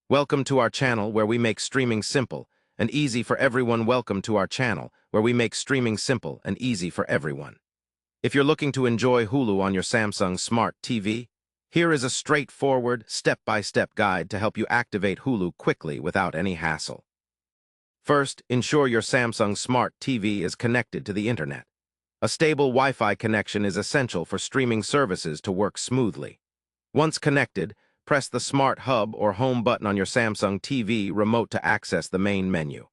Welcome to our channel where we make streaming simple and easy for everyone. Welcome to our channel where we make streaming simple and easy for everyone. If you're looking to enjoy Hulu on your Samsung Smart TV, here is a straightforward, step-by-step guide to help you activate Hulu quickly without any hassle. First, ensure your Samsung Smart TV is connected to the internet. A stable Wi-Fi connection is essential for streaming services to work smoothly. Once connected, press the Smart Hub or Home button on your Samsung TV remote to access the main menu.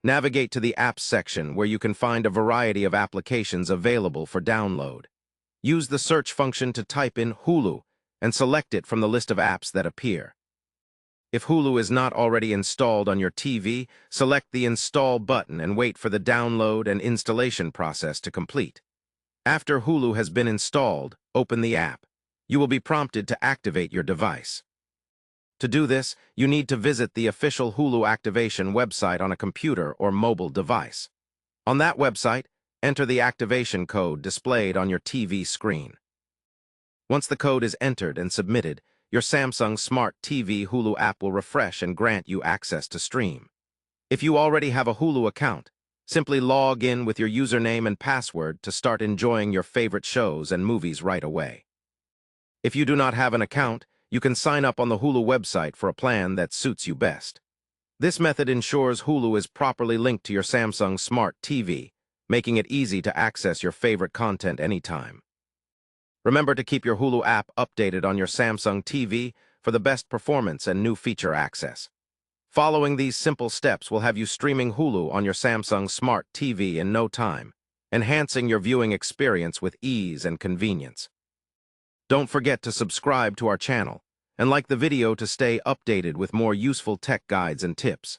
Navigate to the Apps section where you can find a variety of applications available for download. Use the search function to type in Hulu and select it from the list of apps that appear. If Hulu is not already installed on your TV, select the Install button and wait for the download and installation process to complete. After Hulu has been installed, open the app. You will be prompted to activate your device. To do this, you need to visit the official Hulu activation website on a computer or mobile device. On that website, enter the activation code displayed on your TV screen. Once the code is entered and submitted, your Samsung Smart TV Hulu app will refresh and grant you access to stream. If you already have a Hulu account, simply log in with your username and password to start enjoying your favorite shows and movies right away. If you do not have an account, you can sign up on the Hulu website for a plan that suits you best. This method ensures Hulu is properly linked to your Samsung Smart TV, making it easy to access your favorite content anytime. Remember to keep your Hulu app updated on your Samsung TV for the best performance and new feature access. Following these simple steps will have you streaming Hulu on your Samsung Smart TV in no time, enhancing your viewing experience with ease and convenience. Don't forget to subscribe to our channel and like the video to stay updated with more useful tech guides and tips.